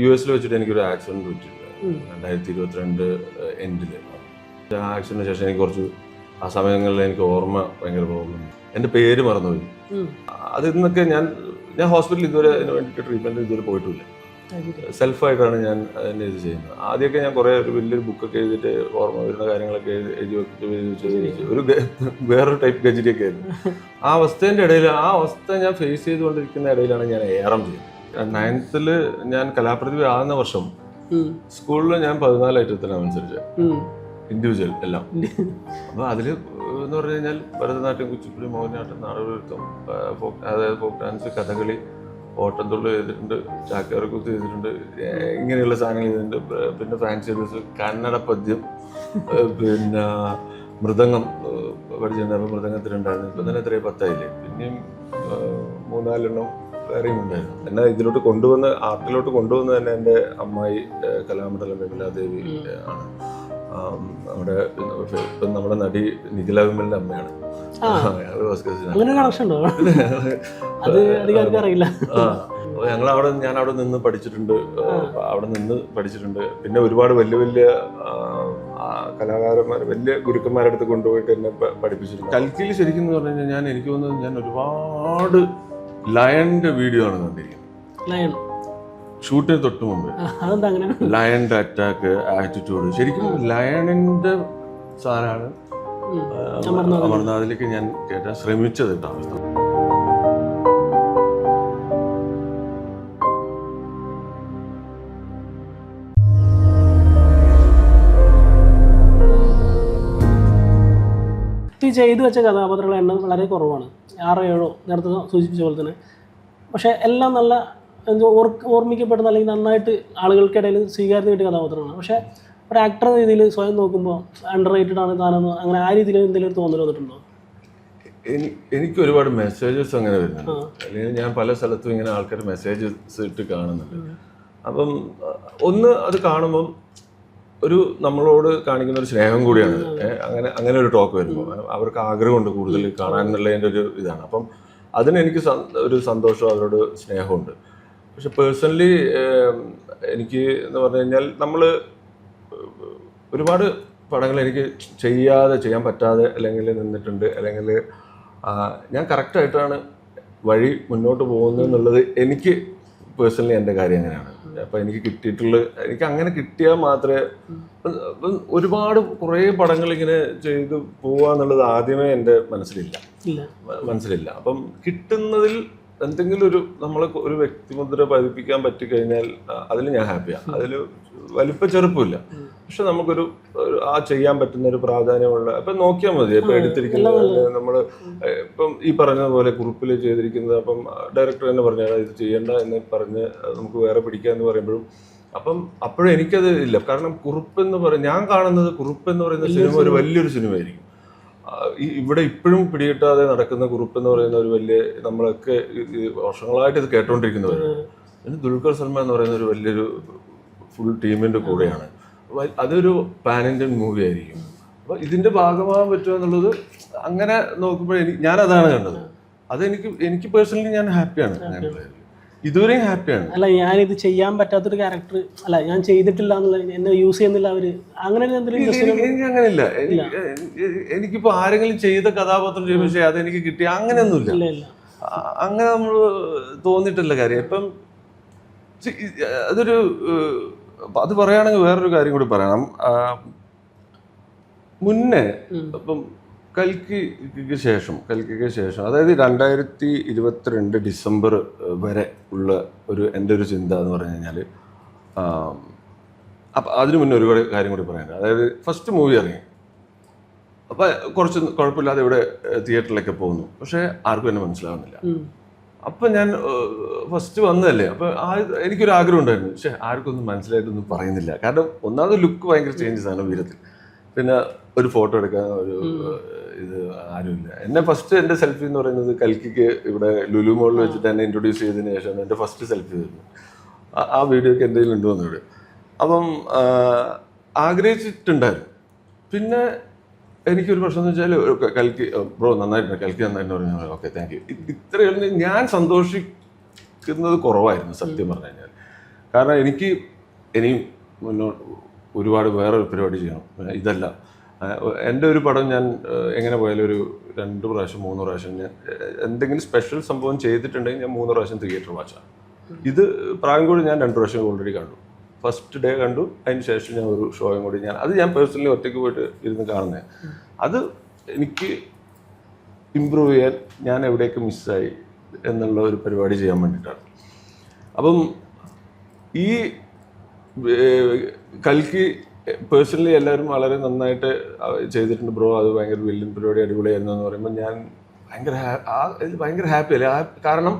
US വെച്ചിട്ട് എനിക്കൊരു accident പറ്റിയില്ല 2022 എൻഡില്. ആ ആക്സിഡന്റിന് ശേഷം എനിക്ക് കുറച്ച് ആ സമയങ്ങളിൽ എനിക്ക് ഓർമ്മ ഭയങ്കര പ്രോബ്ലം. എൻ്റെ പേര് മറന്നുപോയി. അതിൽ നിന്നൊക്കെ ഞാൻ ഹോസ്പിറ്റലിൽ ഇതുവരെ അതിന് വേണ്ടിയിട്ട് ട്രീറ്റ്മെന്റ് ഇതുവരെ പോയിട്ടില്ല. സെൽഫായിട്ടാണ് ഞാൻ അതിൻ്റെ ഇത് ചെയ്യുന്നത്. ആദ്യമൊക്കെ ഞാൻ കുറേ ഒരു വലിയൊരു ബുക്കൊക്കെ എഴുതിയിട്ട് ഓർമ്മ വരുന്ന കാര്യങ്ങളൊക്കെ എഴുതി വെച്ചിട്ട് ഒരു വേറൊരു ടൈപ്പ് ഗജരിയൊക്കെ ആയിരുന്നു. ആ അവസ്ഥേൻ്റെ ഇടയിൽ ആ അവസ്ഥ ഞാൻ ഫേസ് ചെയ്തുകൊണ്ടിരിക്കുന്ന ഇടയിലാണ് ഞാൻ ARM ചെയ്യുന്നത്. 9th ഞാൻ കലാപ്രതിഭ ആകുന്ന വർഷം സ്കൂളിൽ ഞാൻ 14 ഐറ്റത്തിനാണ് മത്സരിച്ചത്, ഇൻഡിവിജ്വൽ എല്ലാം. അപ്പൊ അതില് എന്ന് പറഞ്ഞു കഴിഞ്ഞാൽ ഭരതനാട്യം, കുച്ചിപ്പുടി, മോഹിനിയാട്ടം, നാടകനൃത്തം, അതായത് ഫോക്ക് ഡാൻസ്, കഥകളി, ഓട്ടംതുള്ളൽ ചെയ്തിട്ടുണ്ട്, ചാക്യാർകൂത്ത് ചെയ്തിട്ടുണ്ട്, ഇങ്ങനെയുള്ള സാധനങ്ങൾ ചെയ്തിട്ടുണ്ട്. പിന്നെ ഫാൻസി ഡ്രസ്, കന്നഡ പദ്യം, പിന്നെ മൃദംഗം പഠിച്ചിട്ടുണ്ട്. അപ്പൊ മൃദംഗത്തിലുണ്ടായിരുന്നു. ഇപ്പൊ തന്നെ എത്രയും 10 ആയില്ലേ. പിന്നെയും 3-4 എണ്ണം വേറെയും ഉണ്ടായിരുന്നു. എന്നെ ഇതിലോട്ട് കൊണ്ടുവന്ന് ആർട്ടിലോട്ട് കൊണ്ടുവന്ന് തന്നെ എൻ്റെ അമ്മായി കലാമണ്ഡലം വിമലാദേവി ആണ്. നമ്മുടെ നടി നിഖില വിമലിന്റെ അമ്മയാണ്. ഞാൻ അവിടെ നിന്ന് പഠിച്ചിട്ടുണ്ട്. പിന്നെ ഒരുപാട് വലിയ കലാകാരന്മാർ, വലിയ ഗുരുക്കന്മാരുടെ അടുത്ത് കൊണ്ടുപോയിട്ട് എന്നെ പഠിപ്പിച്ചിട്ടുണ്ട്. കൽക്കിയിൽ ശരിക്കും എന്ന് പറഞ്ഞു കഴിഞ്ഞാൽ എനിക്ക് തോന്നുന്നത് ഞാൻ ഒരുപാട് ലയന്റെ വീഡിയോ ആണ് കണ്ടിരിക്കുന്നത്. ഷൂട്ടിന് തൊട്ട് മുമ്പ് ലയന്റെ അറ്റാക്ക്, ആറ്റിറ്റ്യൂഡ്, ശരിക്കും ലയണിന്റെ സാധനമാണ് അമർനാഥിലേക്ക് ഞാൻ കേട്ടാൻ ശ്രമിച്ചത് കേട്ടോ. ചെയ്തു വെച്ച കഥാപാത്രങ്ങളുടെ എണ്ണം വളരെ കുറവാണ്, 6-7 നേരത്തെ സൂചിപ്പിച്ച പോലെ തന്നെ. പക്ഷേ എല്ലാം നല്ല ഓർമ്മിക്കപ്പെടുന്ന അല്ലെങ്കിൽ നന്നായിട്ട് ആളുകൾക്കിടയിൽ സ്വീകാര്യത കിട്ടിയ കഥാപാത്രമാണ്. പക്ഷേ ഒരു ആക്ടർ രീതിയിൽ സ്വയം നോക്കുമ്പോൾ അണ്ടർ റേറ്റഡ് ആണ് താനെന്ന്, അങ്ങനെ ആ രീതിയിൽ എന്തെങ്കിലും ഒരു തോന്നൽ വന്നിട്ടുണ്ടോ? എനിക്ക് ഒരുപാട് മെസ്സേജസ് അങ്ങനെ വരുന്നുണ്ട്. അല്ലെങ്കിൽ ഞാൻ പല സ്ഥലത്തും ഇങ്ങനെ ആൾക്കാർ മെസ്സേജസ് ഇട്ട് കാണുന്നുണ്ട്. അപ്പം ഒന്ന് അത് കാണുമ്പം ഒരു നമ്മളോട് കാണിക്കുന്ന ഒരു സ്നേഹം കൂടിയാണ്. അങ്ങനെ ഒരു ടോക്ക് വരുമ്പോൾ അവർക്ക് ആഗ്രഹമുണ്ട് കൂടുതൽ കാണാനുള്ളതിൻ്റെ ഒരു ഇതാണ്. അപ്പം അതിനെനിക്ക് ഒരു സന്തോഷവും അവരോട് സ്നേഹമുണ്ട്. പക്ഷെ പേഴ്സണലി എനിക്ക് എന്ന് പറഞ്ഞു കഴിഞ്ഞാൽ നമ്മൾ ഒരുപാട് പടങ്ങൾ എനിക്ക് ചെയ്യാൻ പറ്റാതെ അല്ലെങ്കിൽ നിന്നിട്ടുണ്ട്. അല്ലെങ്കിൽ ഞാൻ കറക്റ്റായിട്ടാണ് വഴി മുന്നോട്ട് പോകുന്നത് എന്നുള്ളത് എനിക്ക് പേഴ്സണലി എൻ്റെ കാര്യം അങ്ങനെയാണ്. അപ്പം എനിക്ക് അങ്ങനെ കിട്ടിയാൽ മാത്രമേ, ഒരുപാട് കുറേ പടങ്ങൾ ഇങ്ങനെ ചെയ്ത് പോവുക എന്നുള്ളത് ആദ്യമേ എൻ്റെ മനസ്സിലില്ല. അപ്പം കിട്ടുന്നതിൽ എന്തെങ്കിലും നമ്മളെ ഒരു വ്യക്തിമുദ്ര പതിപ്പിക്കാൻ പറ്റിക്കഴിഞ്ഞാൽ അതിൽ ഞാൻ ഹാപ്പിയാണ്. അതിൽ വലിപ്പ ചെറുപ്പമില്ല. പക്ഷെ നമുക്കൊരു ചെയ്യാൻ പറ്റുന്ന ഒരു പ്രാധാന്യമുള്ള, ഇപ്പം നോക്കിയാൽ മതി. ഇപ്പം എടുത്തിരിക്കുന്നത് നമ്മൾ ഇപ്പം ഈ പറഞ്ഞതുപോലെ കുറിപ്പിൽ ചെയ്തിരിക്കുന്നത്, അപ്പം ഡയറക്ടർ തന്നെ പറഞ്ഞാൽ ഇത് ചെയ്യണ്ട എന്ന് പറഞ്ഞ് നമുക്ക് വേറെ പിടിക്കാന്ന് പറയുമ്പോഴും അപ്പോഴും എനിക്കത് ഇല്ല. കാരണം ഞാൻ കാണുന്നത് കുറിപ്പ് എന്ന് പറയുന്ന സിനിമ ഒരു വലിയൊരു സിനിമയായിരിക്കും. ഇവിടെ ഇപ്പോഴും പിടികിട്ടാതെ നടക്കുന്ന കുറിപ്പ് എന്ന് പറയുന്ന ഒരു വലിയ, നമ്മളൊക്കെ വർഷങ്ങളായിട്ട് ഇത് കേട്ടോണ്ടിരിക്കുന്നവരാണ്. പിന്നെ ദുൽഖർ സൽമാൻ എന്ന് പറയുന്ന ഒരു വലിയൊരു ഫുൾ ടീമിന്റെ കൂടെയാണ്. അതൊരു പാൻ ഇന്ത്യൻ മൂവി ആയിരിക്കും. അപ്പൊ ഇതിന്റെ ഭാഗമാകാൻ പറ്റുക എന്നുള്ളത് അങ്ങനെ നോക്കുമ്പോൾ ഞാനതാണ് കണ്ടത്. എനിക്ക് പേഴ്സണലി ഞാൻ ഹാപ്പിയാണ്. ഇതുവരെയും ഹാപ്പിയാണ്. അല്ല, ഞാനിത് ചെയ്യാൻ പറ്റാത്തൊരു ക്യാരക്ടർ അല്ല, ഞാൻ ചെയ്തിട്ടില്ല എന്നുള്ള, എന്നെ യൂസ് ചെയ്യുന്നില്ല അവര്, അങ്ങനെ എനിക്ക് അങ്ങനെയില്ല. എനിക്കിപ്പോ ആരെങ്കിലും ചെയ്ത കഥാപാത്രം ചെയ്യുമ്പോൾ പക്ഷേ അതെനിക്ക് കിട്ടിയ അങ്ങനെയൊന്നുമില്ല. അങ്ങനെ നമ്മൾ തോന്നിയിട്ടില്ല കാര്യം. ഇപ്പം അത് പറയുകയാണെങ്കിൽ വേറൊരു കാര്യം കൂടി പറയണം. മുന്നേ ഇപ്പം കൽക്കിക്ക് ശേഷം അതായത് 2022 ഡിസംബർ വരെ ഉള്ള എൻ്റെ ഒരു ചിന്ത എന്ന് പറഞ്ഞു കഴിഞ്ഞാൽ, അപ്പം അതിനു മുന്നേ ഒരുപാട് കാര്യം കൂടി പറയാനുണ്ട്. അതായത് ഫസ്റ്റ് മൂവി ഇറങ്ങി, അപ്പം കുറച്ച് കുഴപ്പമില്ലാതെ ഇവിടെ തിയേറ്ററിലൊക്കെ പോകുന്നു. പക്ഷേ ആർക്കും എന്നെ മനസ്സിലാവുന്നില്ല. അപ്പം ഞാൻ ഫസ്റ്റ് വന്നതല്ലേ, അപ്പം എനിക്കൊരു ആഗ്രഹം ഉണ്ടായിരുന്നു. പക്ഷേ ആർക്കൊന്നും മനസ്സിലായിട്ടൊന്നും പറയുന്നില്ല. കാരണം ഒന്നാമത് ലുക്ക് ഭയങ്കര ചേഞ്ചസ് ആണ് വീരത്തിൽ. പിന്നെ ഒരു ഫോട്ടോ എടുക്കാൻ ഇത് ആരുമില്ല. എന്നെ ഫസ്റ്റ് എൻ്റെ സെൽഫി എന്ന് പറയുന്നത് കൽക്കിക്ക് ഇവിടെ ലുലു മോളിൽ വെച്ചിട്ട് എന്നെ ഇൻട്രൊഡ്യൂസ് ചെയ്തതിന് ശേഷം എൻ്റെ ഫസ്റ്റ് സെൽഫി ആയിരുന്നു. ആ വീഡിയോ ഒക്കെ എന്തെങ്കിലും ഉണ്ടോ എന്നിവിടെ. അപ്പം ആഗ്രഹിച്ചിട്ടുണ്ടായിരുന്നു. പിന്നെ എനിക്കൊരു പ്രശ്നം എന്ന് വെച്ചാൽ കൽക്കി ബ്രോ നന്നായിട്ടുണ്ട്, കൽക്കി നന്നായിട്ട് പറഞ്ഞു, ഓക്കെ താങ്ക് യു. ഇത്രയൊന്നും ഞാൻ സന്തോഷിക്കുന്നത് കുറവായിരുന്നു സത്യം പറഞ്ഞു കഴിഞ്ഞാൽ. കാരണം എനിക്ക് ഇനിയും മുന്നോട്ട് ഒരുപാട് വേറൊരു പരിപാടി ചെയ്യണം. ഇതല്ല എൻ്റെ ഒരു പടം ഞാൻ എങ്ങനെ പോയാലും ഒരു 2 പ്രാവശ്യം 3 പ്രാവശ്യം ഞാൻ എന്തെങ്കിലും സ്പെഷ്യൽ സംഭവം ചെയ്തിട്ടുണ്ടെങ്കിൽ ഞാൻ 3 പ്രാവശ്യം തിയേറ്റർ വാച്ചാണ്. ഇത് പ്രായംകൂടി ഞാൻ 2 പ്രാവശ്യം ഓൾറെഡി കണ്ടു. ഫസ്റ്റ് ഡേ കണ്ടു, അതിന് ശേഷം ഞാൻ ഒരു ഷോയും കൂടി ഞാൻ പേഴ്സണലി ഒറ്റയ്ക്ക് പോയിട്ട് ഇരുന്ന് കാണുന്നത്. അത് എനിക്ക് ഇമ്പ്രൂവ് ചെയ്യാൻ ഞാൻ എവിടെയൊക്കെ മിസ്സായി എന്നുള്ള ഒരു പരിപാടി ചെയ്യാൻ വേണ്ടിയിട്ടാണ്. അപ്പം ഈ കൽക്കി പേഴ്സണലി എല്ലാവരും വളരെ നന്നായിട്ട് ചെയ്തിട്ടുണ്ട് ബ്രോ, അത് ഭയങ്കര വില്ലൻ പരിപാടി അടിപൊളിയായിരുന്നു എന്ന് പറയുമ്പോൾ ഞാൻ ഭയങ്കര ഹാപ്പി അല്ലേ. കാരണം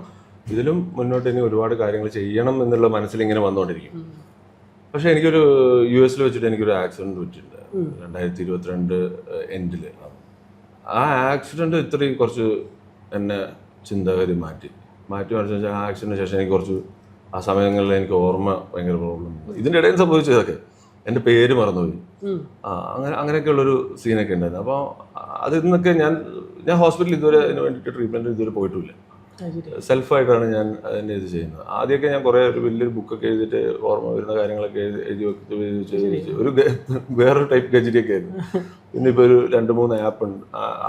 ഇതിലും മുന്നോട്ട് ഇനി ഒരുപാട് കാര്യങ്ങൾ ചെയ്യണം എന്നുള്ള മനസ്സിൽ ഇങ്ങനെ വന്നുകൊണ്ടിരിക്കും. പക്ഷെ എനിക്കൊരു US വെച്ചിട്ട് എനിക്കൊരു ആക്സിഡന്റ് പറ്റിയിട്ടുണ്ട് 2022 എൻഡിൽ. ആ ആക്സിഡന്റ് ഇത്രയും കുറച്ച് എന്നെ ചിന്താഗതി മാറ്റി വെച്ചാൽ ആ ആക്സിഡന്റിന് ശേഷം എനിക്ക് കുറച്ച് ആ സമയങ്ങളിൽ എനിക്ക് ഓർമ്മ ഭയങ്കര പ്രോബ്ലം. ഇതിൻ്റെ ഇടയിൽ സംഭവിച്ചതൊക്കെ എൻ്റെ പേര് മറന്നുപോയി, അങ്ങനെയൊക്കെയുള്ളൊരു സീനൊക്കെ ഉണ്ടായിരുന്നു. അപ്പോൾ അതിൽ നിന്നൊക്കെ ഞാൻ ഹോസ്പിറ്റലിൽ ഇതുവരെ അതിന് വേണ്ടിയിട്ട് ട്രീറ്റ്മെൻറ്റ് ഇതുവരെ പോയിട്ടുമില്ല. സെൽഫായിട്ടാണ് ഞാൻ അതിൻ്റെ ഇത് ചെയ്യുന്നത്. ആദ്യമൊക്കെ ഞാൻ കുറേ ഒരു വലിയൊരു ബുക്കൊക്കെ എഴുതിയിട്ട് ഓർമ്മ വരുന്ന കാര്യങ്ങളൊക്കെ എഴുതി വെച്ച് ഒരു വേറൊരു ടൈപ്പ് ഗജറ്റിയൊക്കെ ആയിരുന്നു. പിന്നെ ഇപ്പോൾ ഒരു 2-3 ആപ്പ് ഉണ്ട്.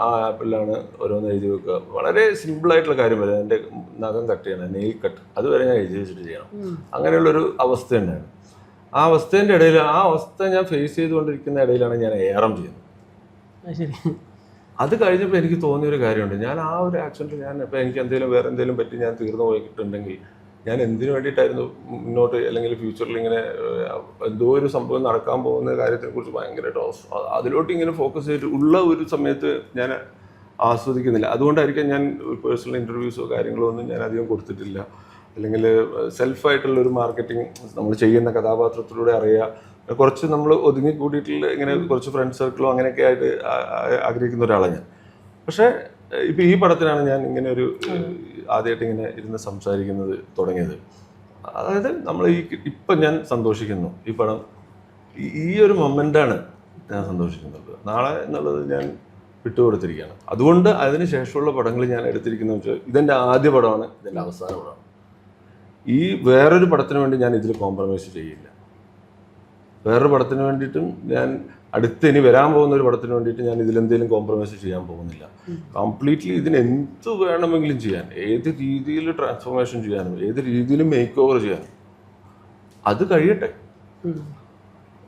ആ ആപ്പിലാണ് ഓരോന്ന് എഴുതി വെക്കുക. വളരെ സിമ്പിളായിട്ടുള്ള കാര്യം വരെ എൻ്റെ നഖം കട്ട് ചെയ്യണം, നെയിൽ കട്ട്, അതുവരെ ഞാൻ എഴുതി വെച്ചിട്ട് ചെയ്യണം. അങ്ങനെയുള്ളൊരു അവസ്ഥ ഉണ്ടായിരുന്നു. ആ അവസ്ഥേൻ്റെ ഇടയിൽ ആ അവസ്ഥ ഞാൻ ഫേസ് ചെയ്തുകൊണ്ടിരിക്കുന്ന ഇടയിലാണ് ഞാൻ ഏറം ചെയ്യുന്നത്. അത് കഴിഞ്ഞപ്പോൾ എനിക്ക് തോന്നിയൊരു കാര്യമുണ്ട്. ഞാൻ ആ ഒരു ആക്സിഡൻറ്റ് ഇപ്പോൾ എനിക്ക് വേറെ എന്തെങ്കിലും പറ്റി ഞാൻ തീർന്നു പോയിട്ടുണ്ടെങ്കിൽ ഞാൻ എന്തിനു വേണ്ടിയിട്ടായിരുന്നു മുന്നോട്ട് അല്ലെങ്കിൽ ഫ്യൂച്ചറിൽ ഇങ്ങനെ എന്തോ ഒരു സംഭവം നടക്കാൻ പോകുന്ന കാര്യത്തെക്കുറിച്ച് ഭയങ്കരമായിട്ട് അതിലോട്ട് ഇങ്ങനെ ഫോക്കസ് ചെയ്തിട്ട് ഉള്ള ഒരു സമയത്ത് ഞാൻ ആസ്വദിക്കുന്നില്ല. അതുകൊണ്ടായിരിക്കും ഞാൻ പേഴ്സണൽ ഇൻ്റർവ്യൂസോ കാര്യങ്ങളോ ഒന്നും ഞാൻ അധികം കൊടുത്തിട്ടില്ല. അല്ലെങ്കിൽ സെൽഫായിട്ടുള്ളൊരു മാർക്കറ്റിംഗ് നമ്മൾ ചെയ്യുന്ന കഥാപാത്രത്തിലൂടെ അറിയുക, കുറച്ച് നമ്മൾ ഒതുങ്ങി കൂടിയിട്ടുള്ള ഇങ്ങനെ കുറച്ച് ഫ്രണ്ട് സർക്കിളോ അങ്ങനെയൊക്കെ ആയിട്ട് ആഗ്രഹിക്കുന്ന ഒരാളാണ് ഞാൻ. പക്ഷേ ഇപ്പം ഈ പടത്തിനാണ് ഞാൻ ഇങ്ങനെ ഒരു ആദ്യമായിട്ട് ഇങ്ങനെ ഇരുന്ന് സംസാരിക്കുന്നത് തുടങ്ങിയത്. അതായത് നമ്മൾ ഇപ്പം ഞാൻ സന്തോഷിക്കുന്നു, ഈ പടം ഈ ഒരു മൊമെൻ്റാണ് ഞാൻ സന്തോഷിക്കുന്നത്. നാളെ എന്നുള്ളത് ഞാൻ വിട്ടുകൊടുത്തിരിക്കുകയാണ്. അതുകൊണ്ട് അതിന് ശേഷമുള്ള പടങ്ങൾ ഞാൻ എടുത്തിരിക്കുന്നത് വെച്ചാൽ ഇതെൻ്റെ ആദ്യ പടമാണ്, ഇതെൻ്റെ അവസാന പടമാണ്. ഈ വേറൊരു പടത്തിന് വേണ്ടി ഞാൻ ഇതിൽ കോംപ്രമൈസ് ചെയ്യില്ല. വേറൊരു പടത്തിന് വേണ്ടിയിട്ടും ഞാൻ ഇനി വരാൻ പോകുന്ന ഒരു പടത്തിന് വേണ്ടിയിട്ട് ഞാൻ ഇതിലെന്തെങ്കിലും കോംപ്രമൈസ് ചെയ്യാൻ പോകുന്നില്ല. കംപ്ലീറ്റ്ലി ഇതിന് എന്ത് വേണമെങ്കിലും ചെയ്യാൻ, ഏത് രീതിയിൽ ട്രാൻസ്ഫോർമേഷൻ ചെയ്യാനും ഏത് രീതിയിലും മേക്ക് ഓവർ ചെയ്യാനും അത് കഴിയട്ടെ.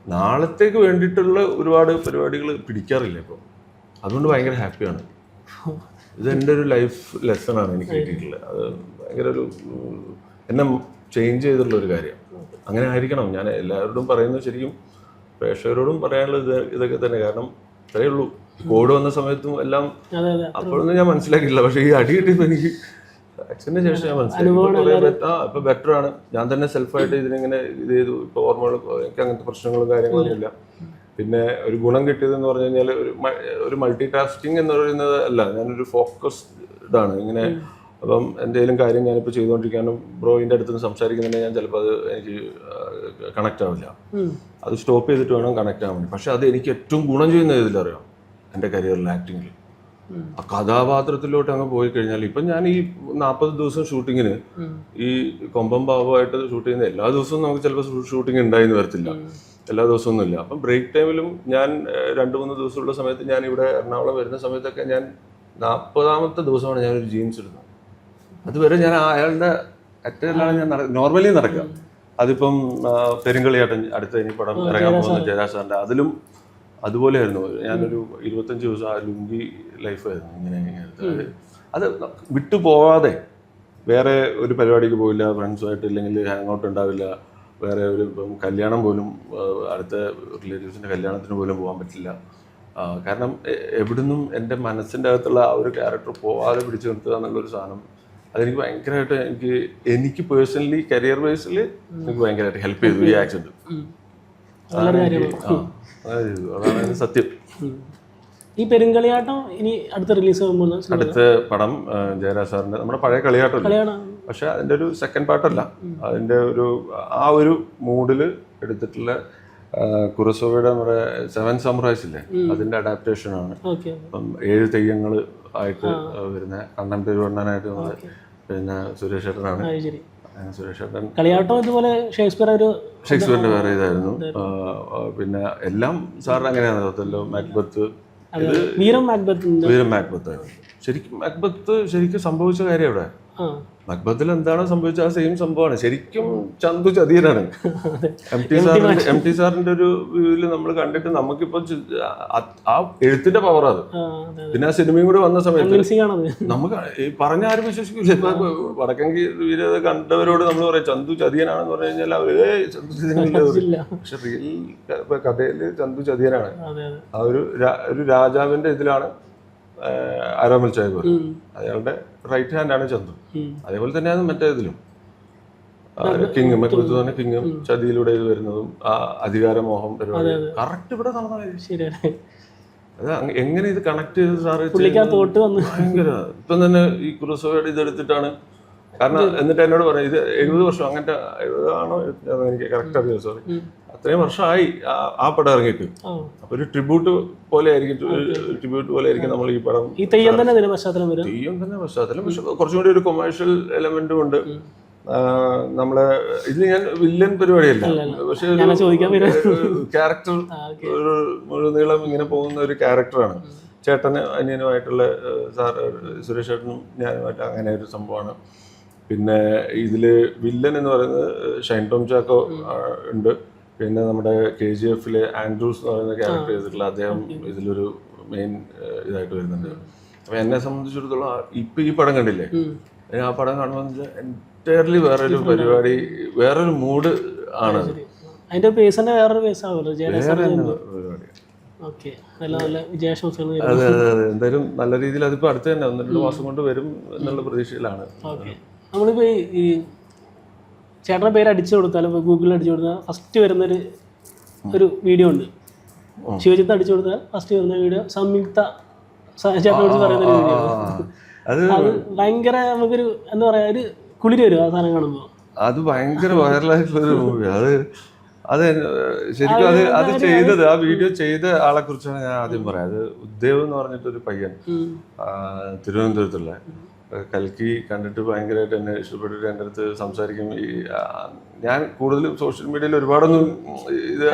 നാളത്തേക്ക് വേണ്ടിയിട്ടുള്ള ഒരുപാട് പരിപാടികൾ പിടിക്കാറില്ല ഇപ്പോൾ. അതുകൊണ്ട് ഭയങ്കര ഹാപ്പിയാണ്. ഇതെൻ്റെ ഒരു ലൈഫ് ലെസണാണ് എനിക്ക് കിട്ടിയിട്ടുള്ളത്. അത് ഭയങ്കര ഒരു എന്നെ ചേഞ്ച് ചെയ്തിട്ടുള്ള ഒരു കാര്യം. അങ്ങനെ ആയിരിക്കണം. ഞാൻ എല്ലാവരോടും പറയുന്നത്, ശരിക്കും പ്രേക്ഷകരോടും പറയാനുള്ളത് ഇതൊക്കെ തന്നെ. കാരണം ഇത്രയേ ഉള്ളൂ. കോവിഡ് വന്ന സമയത്തും എല്ലാം അപ്പോഴൊന്നും ഞാൻ മനസ്സിലാക്കിയില്ല. പക്ഷേ ഈ അടി കിട്ടിയപ്പോൾ എനിക്ക് ആക്സിഡന്റിന് ശേഷം ഞാൻ മനസ്സിലാക്കി ഇപ്പൊ ബെറ്റർ ആണ്. ഞാൻ തന്നെ സെൽഫായിട്ട് ഇതിനെങ്ങനെ ഇത് ചെയ്തു. ഇപ്പൊ ഓർമ്മകൾ, എനിക്ക് അങ്ങനത്തെ പ്രശ്നങ്ങളും കാര്യങ്ങളൊന്നും ഇല്ല. പിന്നെ ഒരു ഗുണം കിട്ടിയതെന്ന് പറഞ്ഞു കഴിഞ്ഞാൽ ഒരു മൾട്ടി ടാസ്കിങ് എന്ന് പറയുന്നത് അല്ല, ഞാനൊരു ഫോക്കസ്ഡ് ആണ് ഇങ്ങനെ. അപ്പം എന്തെങ്കിലും കാര്യം ഞാനിപ്പോൾ ചെയ്തുകൊണ്ടിരിക്കാനും ബ്രോയിൻ്റെ അടുത്ത് നിന്ന് സംസാരിക്കുന്നുണ്ടെങ്കിൽ ഞാൻ ചിലപ്പോൾ അത് എനിക്ക് കണക്റ്റ് ആവില്ല. അത് സ്റ്റോപ്പ് ചെയ്തിട്ട് വേണം കണക്റ്റ് ആവാൻ വേണ്ടി. പക്ഷെ അത് എനിക്ക് ഏറ്റവും ഗുണം ചെയ്യുന്ന ഇതിലറിയാം, എൻ്റെ കരിയറിൽ ആക്ടിങ്ങിൽ. ആ കഥാപാത്രത്തിലോട്ട് അങ്ങ് പോയി കഴിഞ്ഞാൽ ഇപ്പം ഞാൻ ഈ 40 ദിവസം ഷൂട്ടിങ്ങിന് ഈ കൊമ്പം ബാബുമായിട്ട് ഷൂട്ട് ചെയ്യുന്ന എല്ലാ ദിവസവും നമുക്ക് ചിലപ്പോൾ ഷൂട്ടിങ് ഉണ്ടായിന്ന് വരത്തില്ല, എല്ലാ ദിവസവും ഒന്നുമില്ല. അപ്പം ബ്രേക്ക് ടൈമിലും ഞാൻ 2-3 ദിവസമുള്ള സമയത്ത് ഞാൻ ഇവിടെ എറണാകുളം വരുന്ന സമയത്തൊക്കെ ഞാൻ 40ാമത്തെ ദിവസമാണ് ഞാനൊരു ജീൻസ് ഇടുന്നത്. അതുവരെ ഞാൻ അയാളുടെ അറ്റെല്ലാം ഞാൻ നോർമലി നടക്കുക. അതിപ്പം പെരുങ്കളിയാട്ടം അടുത്ത ഇനി പടം ഇറങ്ങാൻ പോകുന്ന ജയരാജ് സാറിൻ്റെ, അതിലും അതുപോലെയായിരുന്നു. ഞാനൊരു 25 ദിവസം ആ ലുങ്കി ലൈഫായിരുന്നു. ഇങ്ങനെ അത് വിട്ടു പോവാതെ വേറെ ഒരു പരിപാടിക്ക് പോയില്ല, ഫ്രണ്ട്സുമായിട്ട് ഇല്ലെങ്കിൽ ഹാങ് ഔട്ട് ഉണ്ടാവില്ല. വേറെ ഒരു കല്യാണം പോലും, അടുത്ത റിലേറ്റീവ്സിൻ്റെ കല്യാണത്തിന് പോലും പോകാൻ പറ്റില്ല. കാരണം എവിടുന്നും എൻ്റെ മനസ്സിൻ്റെ അകത്തുള്ള ആ ഒരു ക്യാരക്ടർ പോവാതെ പിടിച്ചു നിർത്തുക എന്നുള്ളൊരു സാധനം അതെനിക്ക് ഭയങ്കരമായിട്ട് എനിക്ക് പേഴ്സണലി കരിയർ ബേസിൽ എനിക്ക് ഭയങ്കരമായിട്ട് ഹെൽപ്പ് ചെയ്തു ഈ ആക്സിഡന്റ്. അതാണ് സത്യം. ഈ പെരുങ്കളിയാട്ടം ഇനി അടുത്ത റിലീസ് ആകുമ്പോൾ അടുത്ത പടം ജയരാജ് സാറിന്റെ നമ്മുടെ പഴയ കളിയാട്ടം, പക്ഷെ അതിന്റെ ഒരു സെക്കൻഡ് പാർട്ടല്ല, അതിന്റെ ഒരു ആ ഒരു മൂഡിൽ എടുത്തിട്ടുള്ള കുറുസോവയുടെ നമ്മുടെ 7 Samurais ഇല്ലേ, അതിന്റെ അഡാപ്റ്റേഷൻ ആണ്. അപ്പം 7 തെയ്യങ്ങൾ ആയിട്ട് വരുന്ന കണ്ണൻ പെരുവണ്ണനായിട്ട് പിന്നെ സുരേഷ് ചേട്ടനാണ് അങ്ങനെ സുരേഷ് ഏട്ടൻ കളിയാട്ടം ഇതുപോലെ ഷേക്സ്പിയറിന്റെ വേറെ ഇതായിരുന്നു. പിന്നെ എല്ലാം സാറിന് അങ്ങനെയാണ് ഒത്തല്ലോ, മാക്ബത്ത്, വീരം മാക്ബത്ത് ആയിരുന്നു. ശരിക്കും മാക്ബത്ത് ശരിക്കും സംഭവിച്ച കാര്യം എവിടെ? മക്ബത്തിൽ എന്താണോ സംഭവിച്ചത് ആ സെയിം സംഭവമാണ്. ശരിക്കും ചന്തു ചതിയനാണ്. എം ടി സാറിന്റെ ഒരു വ്യൂവിൽ നമ്മൾ കണ്ടിട്ട് നമുക്കിപ്പോ ആ എഴുത്തിന്റെ പവർ അത്. പിന്നെ ആ സിനിമയും കൂടെ വന്ന സമയത്ത് നമുക്ക് ഈ പറഞ്ഞ ആരും വിശ്വസിക്കില്ല. ഇപ്പൊ വടക്കങ്കി വീരത കണ്ടവരോട് നമ്മൾ പറയാം ചന്തു ചതിയനാണെന്ന് പറഞ്ഞു കഴിഞ്ഞാൽ അവര് ചന്തു ചതിയനില്ല. പക്ഷെ റിയൽ കഥയില് ചന്തു ചതിയനാണ്. ആ ഒരു രാജാവിന്റെ ഇതിലാണ് ആരോമൽ ചായപൂർ, അയാളുടെ റൈറ്റ് ഹാൻഡ് ആണ് ചന്തു. അതേപോലെ തന്നെയാണ് മറ്റേ ഇതിലും കിങ് മക്ബത്ത് തന്നെ കിങ്ങും ചതിയിലൂടെ ഇത് വരുന്നതും ആ അധികാരമോഹം പരിപാടി കറക്റ്റ് ഇവിടെ നടന്നത്. അത് എങ്ങനെ ഇത് കണക്ട് ചെയ്ത് സാറ് ഭയങ്കര. ഇപ്പം തന്നെ ഈ കുറുസോയുടെ ഇതെടുത്തിട്ടാണ്. കാരണം എന്നിട്ട് എന്നോട് പറഞ്ഞു ഇത് 70 വർഷം അങ്ങനത്തെ 70 ആണോ എനിക്ക് കറക്റ്റ് അറിയാം, സോറി, അത്രയും വർഷമായി ആ പടം ഇറങ്ങിയിട്ട്. അപ്പൊ ഒരു ട്രിബ്യൂട്ട് പോലെ ആയിരിക്കും നമ്മൾ ഈ പടം. തെയ്യം തന്നെ പശ്ചാത്തലം, പക്ഷെ കുറച്ചും കൂടി ഒരു കൊമേഴ്ഷ്യൽ എലമെന്റും ഉണ്ട്. നമ്മളെ ഇതിൽ ഞാൻ വില്ലൻ പരിപാടിയല്ല, പക്ഷെ ക്യാരക്ടർ ഒരു മുഴുനീളം ഇങ്ങനെ പോകുന്ന ഒരു ക്യാരക്ടറാണ്. ചേട്ടന് അനിയനുമായിട്ടുള്ള സുരേഷ് ചേട്ടനും ഞാനുമായിട്ട് അങ്ങനെ ഒരു സംഭവമാണ്. പിന്നെ ഇതില് വില്ലൻ എന്ന് പറയുന്നത് ഷൈൻ ടോം ചാക്കോ ഉണ്ട്. പിന്നെ നമ്മുടെ KGF-ലെ ആൻഡ്രൂസ് എന്ന് പറയുന്ന ക്യാരക്ടർ ചെയ്തിട്ടുള്ള അദ്ദേഹം ഇതിലൊരു മെയിൻ ഇതായിട്ട് വരുന്നുണ്ട്. അപ്പൊ എന്നെ സംബന്ധിച്ചിടത്തോളം ഇപ്പൊ ഈ പടം കണ്ടില്ലേ, ആ പടം കാണുമ്പോൾ എൻറ്റയർലി വേറൊരു പരിപാടി, വേറൊരു മൂഡ് ആണ്. അതിന്റെ പേസിന്റെ വേറൊരു അതെ അതെ അതെ, എന്തായാലും നല്ല രീതിയിൽ അതിപ്പോ അടുത്ത് തന്നെ 1-2 മാസം കൊണ്ട് വരും എന്നുള്ള പ്രതീക്ഷയിലാണ്. നമ്മളിപ്പോ ഈ ചേട്ടൻ്റെ പേര് അടിച്ചു കൊടുത്താൽ ഗൂഗിളിൽ അടിച്ചു കൊടുത്താൽ ഫസ്റ്റ് വരുന്നൊരു വീഡിയോ ഉണ്ട്. ശിവജിത്ത് അടിച്ചു കൊടുത്താൽ ഫസ്റ്റ് വരുന്ന വീഡിയോ സംയുക്ത ചേട്ടനെ കുറിച്ച് പറയുന്ന ഒരു വീഡിയോ. അത് ഭയങ്കര നമുക്കൊരു എന്താ പറയാ, ഒരു കുളിര് വരും ആ സാധനം കാണുമ്പോൾ. അത് ഭയങ്കര വൈറലായിട്ടുള്ളൊരു മൂവിയാണ്. അത് ശരിക്കും അത് ചെയ്തത്, ആ വീഡിയോ ചെയ്ത ആളെ കുറിച്ചാണ് ഞാൻ ആദ്യം പറയാം. അത് ഉദ്ദേവ് എന്ന് പറഞ്ഞിട്ടൊരു പയ്യൻ, തിരുവനന്തപുരത്തുള്ള. കൽക്കി കണ്ടിട്ട് ഭയങ്കരമായിട്ട് എന്നെ ഇഷ്ടപ്പെട്ടിട്ട് എൻ്റെ അടുത്ത് സംസാരിക്കും. ഞാൻ കൂടുതലും സോഷ്യൽ മീഡിയയിൽ ഒരുപാടൊന്നും ഇത്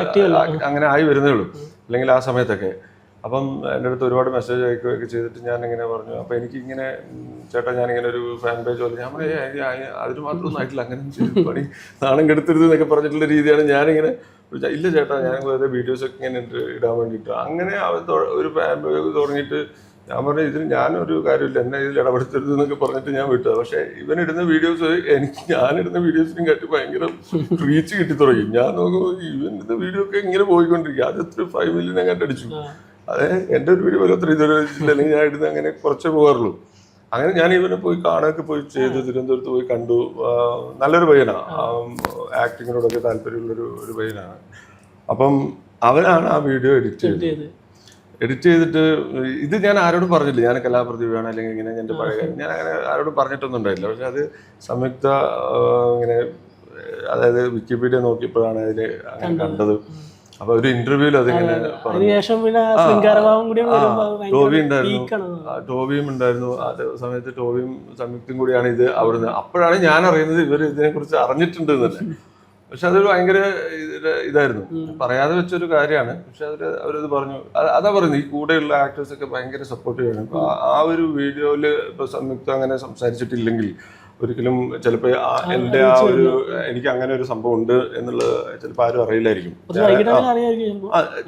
അങ്ങനെ ആയി വരുന്നേ ഉള്ളൂ, അല്ലെങ്കിൽ ആ സമയത്തൊക്കെ. അപ്പം എൻ്റെ അടുത്ത് ഒരുപാട് മെസ്സേജ് അയക്കുകയൊക്കെ ചെയ്തിട്ട് ഞാൻ ഇങ്ങനെ പറഞ്ഞു. അപ്പം എനിക്കിങ്ങനെ ചേട്ടാ ഞാനിങ്ങനെ ഒരു ഫാൻ പേജ് പോലെ ഞാൻ അതിന് മാത്രമൊന്നും ആയിട്ടില്ല, അങ്ങനെ പണി നാണം കെടുത്തരുത് എന്നൊക്കെ പറഞ്ഞിട്ടുള്ള രീതിയാണ് ഞാനിങ്ങനെ. ഇല്ല ചേട്ടാ ഞാൻ വേറെ വീഡിയോസൊക്കെ ഇങ്ങനെ ഇടാൻ വേണ്ടിയിട്ട് അങ്ങനെ ഒരു ഫാൻ പേജ് തുടങ്ങിയിട്ട് ഞാൻ പറഞ്ഞു ഇതിന് ഞാനൊരു കാര്യമില്ല, എന്നെ ഇതിൽ ഇടപെടുത്തരുത് എന്നൊക്കെ പറഞ്ഞിട്ട് ഞാൻ വിട്ടത്. പക്ഷേ ഇവനിടുന്ന വീഡിയോസ് ഞാനിടുന്ന വീഡിയോസിനും കാട്ടി ഭയങ്കര റീച്ച് കിട്ടി തുടങ്ങി. ഞാൻ നോക്കുമ്പോൾ ഇവനിടുന്ന വീഡിയോ ഒക്കെ ഇങ്ങനെ പോയിക്കൊണ്ടിരിക്കുക. അത് 5 മില്യൺ അങ്ങോട്ട് അടിച്ചു. അതെ, എൻ്റെ ഒരു വീഡിയോ പോലെ 3 ഇതുവരെ അല്ലെങ്കിൽ ഞാൻ ഇടുന്ന അങ്ങനെ കുറച്ചേ പോകാറുള്ളൂ. അങ്ങനെ ഞാൻ ഇവനെ പോയി കാണാനൊക്കെ പോയി ചെയ്തു, തിരുവനന്തപുരത്ത് പോയി കണ്ടു. നല്ലൊരു പയ്യനാണ്, ആക്ടിങ്ങിനോടൊക്കെ താല്പര്യമുള്ളൊരു പയ്യനാണ്. അപ്പം അവനാണ് ആ വീഡിയോ എഡിറ്റ് ചെയ്തിട്ട് ഇത് ഞാൻ ആരോടും പറഞ്ഞില്ല. ഞാൻ കലാപ്രതിഭയാണ് അല്ലെങ്കിൽ ഇങ്ങനെ എൻ്റെ പഴയ ഞാൻ അങ്ങനെ ആരോടും പറഞ്ഞിട്ടൊന്നും ഉണ്ടായില്ല. പക്ഷെ അത് സംയുക്ത ഇങ്ങനെ, അതായത് വിക്കിപീഡിയ നോക്കിയപ്പോഴാണ് അതിൽ അങ്ങനെ കണ്ടത്. അപ്പൊ ഒരു ഇന്റർവ്യൂവിൽ അതിങ്ങനെ ടോബിയും ഉണ്ടായിരുന്നു ആ സമയത്ത്. ടോബിയും സംയുക്തയും കൂടിയാണ് ഇത് അവിടുന്ന്. അപ്പോഴാണ് ഞാൻ അറിയുന്നത് ഇവർ ഇതിനെ കുറിച്ച് അറിഞ്ഞിട്ടുണ്ട് എന്നല്ലേ. പക്ഷെ അതൊരു ഭയങ്കര ഇതായിരുന്നു, പറയാതെ വെച്ചൊരു കാര്യമാണ്. പക്ഷെ അവരത് പറഞ്ഞു. അതാ പറയുന്നത്, ഈ കൂടെയുള്ള ആക്ടേഴ്സ് ഒക്കെ ഭയങ്കര സപ്പോർട്ട് ചെയ്യണം. ഇപ്പൊ ആ ഒരു വീഡിയോയില് ഇപ്പൊ സംയുക്ത അങ്ങനെ സംസാരിച്ചിട്ടില്ലെങ്കിൽ ഒരിക്കലും ചിലപ്പോൾ എൻ്റെ ആ ഒരു എനിക്ക് അങ്ങനെ ഒരു സംഭവം ഉണ്ട് എന്നുള്ളത് ചിലപ്പോൾ ആരും അറിയില്ലായിരിക്കും,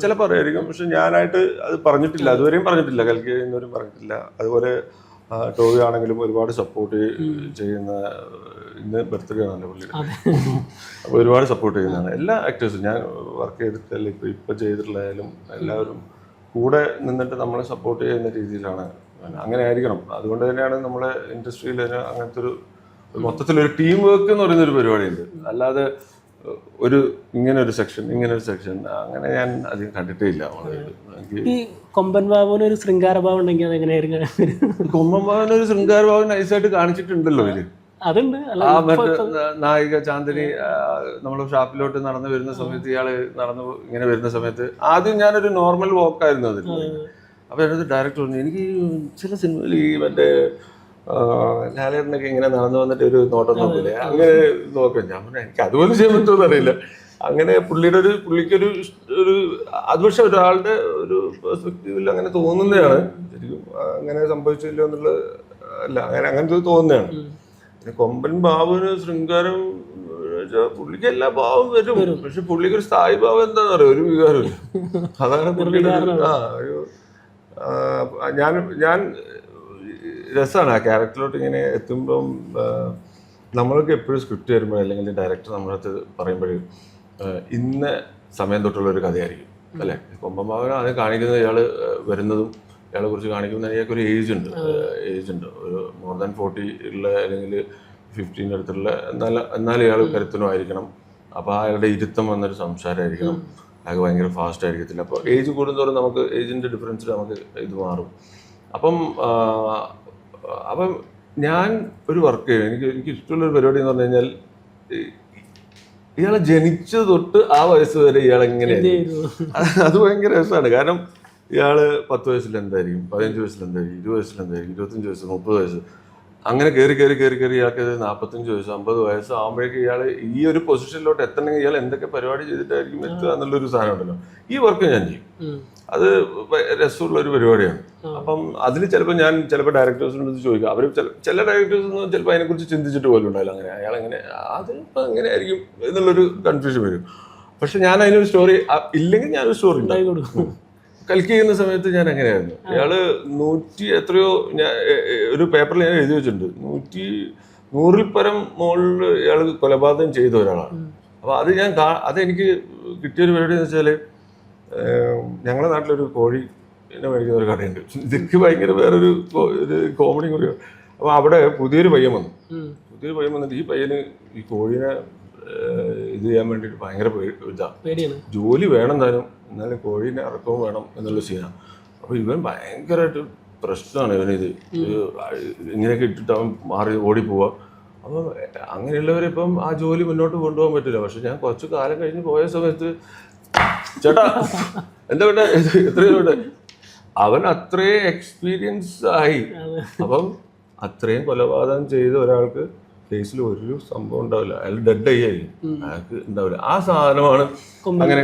ചിലപ്പോൾ അറിയായിരിക്കും. പക്ഷെ ഞാനായിട്ട് അത് പറഞ്ഞിട്ടില്ല, അതുവരെയും പറഞ്ഞിട്ടില്ല, കൽക്കി എന്നവരും പറഞ്ഞിട്ടില്ല. അതുപോലെ ടോവി ആണെങ്കിലും ഒരുപാട് സപ്പോർട്ട് ചെയ്യുന്ന, ഇന്ന് ബർത്ത്ഡേ ആണല്ലോ പുള്ളിയുടെ, അപ്പോൾ ഒരുപാട് സപ്പോർട്ട് ചെയ്യുന്നതാണ് എല്ലാ ആക്ടേഴ്സും. ഞാൻ വർക്ക് ചെയ്തിട്ടല്ല ഇപ്പം ചെയ്തിട്ടുള്ളതായാലും എല്ലാവരും കൂടെ നിന്നിട്ട് നമ്മളെ സപ്പോർട്ട് ചെയ്യുന്ന രീതിയിലാണ്. അങ്ങനെ ആയിരിക്കണം. അതുകൊണ്ട് തന്നെയാണ് നമ്മളെ ഇൻഡസ്ട്രിയിൽ അങ്ങനത്തെ ഒരു മൊത്തത്തിലൊരു ടീം വർക്ക് എന്ന് പറയുന്നൊരു പരിപാടിയുണ്ട്. അല്ലാതെ ഇങ്ങനെ ഒരു സെക്ഷൻ അങ്ങനെ ഞാൻ അധികം കണ്ടിട്ടേ ഇല്ല. ഈ കൊമ്പൻ ബാബുവിന് ഒരു ശൃംഗാരഭാവം ഉണ്ടെങ്കിൽ അതെങ്ങനെയായിരിക്കും? കൊമ്പൻ ബാബുവിന് ഒരു ശൃംഗാരഭാവം നൈസായിട്ട് കാണിച്ചിട്ടുണ്ടല്ലോ ഇതില്. അതുണ്ട്. ആ മറ്റേ നായിക ചാന്ദിനി നമ്മുടെ ഷാപ്പിലോട്ട് നടന്നു വരുന്ന സമയത്ത്, ഇയാള് ഇങ്ങനെ വരുന്ന സമയത്ത് ആദ്യം ഞാനൊരു നോർമൽ വാക്കായിരുന്നു അതിൽ. അപ്പൊ എന്നോട് ഡയറക്ടർ പറഞ്ഞു, എനിക്ക് ചില സിനിമയിൽ ഈ മറ്റേ ലാലേട്ടനൊക്കെ ഇങ്ങനെ നടന്നു വന്നിട്ട് ഒരു നോട്ടം നോക്കില്ലേ, അങ്ങനെ നോക്കാം. ഞാൻ പറഞ്ഞു എനിക്ക് അതുപോലെ ചെയ്യാൻ പറ്റുമെന്ന് അറിയില്ല. അങ്ങനെ പുള്ളിക്കൊരു അത് പക്ഷെ ഒരാളുടെ ഒരു പെർസ്പെക്റ്റീവിൽ അങ്ങനെ തോന്നുന്നതാണ്. ശരിക്കും അങ്ങനെ സംഭവിച്ചില്ലോ എന്നുള്ളത് അല്ല, അങ്ങനത്തെ തോന്നുന്നതാണ്. പിന്നെ കൊമ്പൻ ബാബുവിന് ശൃംഗാരം പുള്ളിക്ക് എല്ലാ ഭാവം വരും, പക്ഷെ പുള്ളിക്ക് ഒരു സ്ഥായി ഭാവം എന്താന്ന് പറയാ, ഒരു വികാരമില്ല. അതാണ് പുള്ളിയുടെ ഞാൻ രസമാണ് ആ ക്യാരക്ടറിലോട്ട് ഇങ്ങനെ എത്തുമ്പം. നമ്മൾക്ക് എപ്പോഴും സ്ക്രിപ്റ്റ് വരുമ്പോൾ അല്ലെങ്കിൽ ഡയറക്ടർ നമ്മളടുത്ത് പറയുമ്പോഴും ഇന്ന സമയം തൊട്ടുള്ള ഒരു കഥയായിരിക്കും അല്ലേ. കൊമ്പൻ ബാബുവിനെ അത് കാണിക്കുന്നത് ഇയാൾ വരുന്നതും ഇയാളെ കുറിച്ച് കാണിക്കുന്ന ഇയാൾക്ക് ഒരു ഏജ് ഉണ്ട് ഒരു മോർ ദാൻ 40 ഉള്ള അല്ലെങ്കിൽ 15 അടുത്തുള്ള, എന്നാലും ഇയാൾ കരുത്തനുമായിരിക്കണം. അപ്പോൾ അയാളുടെ ഇരുത്തം വന്നൊരു സംസാരമായിരിക്കണം, അയാൾക്ക് ഭയങ്കര ഫാസ്റ്റ് ആയിരിക്കത്തില്ല. അപ്പോൾ ഏജ് കൂടുന്നതോറും നമുക്ക് ഏജിൻ്റെ ഡിഫറൻസിൽ നമുക്ക് ഇത് മാറും. അപ്പം ഞാൻ ഒരു വർക്ക് ചെയ്യും, എനിക്ക് ഇഷ്ടമുള്ളൊരു പരിപാടി എന്ന് പറഞ്ഞു കഴിഞ്ഞാൽ ഇയാളെ ജനിച്ചത് തൊട്ട് ആ വയസ്സ് വരെ ഇയാൾ എങ്ങനെയായിരുന്നു, അത് ഭയങ്കര രസമാണ്. കാരണം ഇയാള് 10 വയസ്സിൽ എന്തായിരിക്കും, 15 വയസ്സിൽ എന്തായിരിക്കും, 20 വയസ്സിൽ എന്തായിരിക്കും, 25 വയസ്സ്, 30 വയസ്സ്, അങ്ങനെ കയറി ഇയാൾക്ക് 45 വയസ്സ് 50 വയസ്സ് ആകുമ്പോഴേക്കും ഇയാൾ ഈ ഒരു പൊസിഷനിലോട്ട് എത്തണമെങ്കിൽ ഇയാൾ എന്തൊക്കെ പരിപാടി ചെയ്തിട്ടായിരിക്കും എത്തുക എന്നുള്ളൊരു സാധനം ഉണ്ടല്ലോ. ഈ വർക്ക് ഞാൻ ചെയ്യും, അത് രസമുള്ള ഒരു പരിപാടിയാണ്. അപ്പം അതിന് ചിലപ്പോൾ ഡയറക്ടേഴ്സിനോട് ചോദിക്കാം, അവർ ചില ഡയറക്ടേഴ്സ് ചിലപ്പോൾ അതിനെക്കുറിച്ച് ചിന്തിച്ചിട്ട് പോലും ഉണ്ടാവില്ല. അങ്ങനെ അയാളെങ്ങനെ അതിപ്പോൾ എങ്ങനെ ആയിരിക്കും എന്നുള്ളൊരു കൺഫ്യൂഷൻ വരും. പക്ഷെ ഞാൻ അതിനൊരു സ്റ്റോറി ഇല്ലെങ്കിൽ ഞാനൊരു സ്റ്റോറി ഉണ്ടായി കൊടുക്കും. കൽക്കി ചെയ്യുന്ന സമയത്ത് ഞാൻ എങ്ങനെയായിരുന്നു, ഇയാള് 100 എത്രയോ ഞാൻ ഒരു പേപ്പറിൽ ഞാൻ എഴുതി വെച്ചിട്ടുണ്ട്, 100ൽ പരം മുകളിൽ ഇയാൾ കൊലപാതകം ചെയ്ത ഒരാളാണ്. അപ്പോൾ അതെനിക്ക് കിട്ടിയൊരു പരിപാടി എന്ന് വെച്ചാൽ, ഞങ്ങളുടെ നാട്ടിലൊരു കോഴി മേടിക്കുന്ന ഒരു കടയുണ്ട്. ഇതൊക്കെ ഭയങ്കര വേറൊരു കോമഡി കൂടിയാണ്. അപ്പോൾ അവിടെ പുതിയൊരു പയ്യൻ വന്നിട്ട് ഈ പയ്യന് ഈ കോഴീനെ ഇത് ചെയ്യാൻ വേണ്ടിയിട്ട് ഭയങ്കര ഇതാണ്, ജോലി വേണം താനും, എന്നാലും കോഴീനെ ഇറക്കവും വേണം എന്നുള്ള സീനാണ്. അപ്പോൾ ഇവൻ ഭയങ്കരമായിട്ട് പ്രശ്നമാണ് ഇവനിത്, ഇങ്ങനെയൊക്കെ ഇട്ടിട്ട് അവൻ മാറി ഓടിപ്പോവുക. അപ്പം അങ്ങനെയുള്ളവരെ ഇപ്പം ആ ജോലി മുന്നോട്ട് കൊണ്ടുപോകാൻ പറ്റില്ല. പക്ഷെ ഞാൻ കുറച്ച് കാലം കഴിഞ്ഞ് പോയ സമയത്ത് ചേട്ടാ എന്താ വേണ്ട എത്രയും വേണ്ട, അവൻ അത്രയും എക്സ്പീരിയൻസ് ആയി. അപ്പം അത്രയും കൊലപാതകം ചെയ്ത ഒരാൾക്ക് കേസിൽ ഒരു സംഭവം ഉണ്ടാവില്ല, അയാൾ ഡെഡ് ആയിരിക്കും, അയാൾക്ക് ഉണ്ടാവില്ല. ആ സാധനമാണ് അങ്ങനെ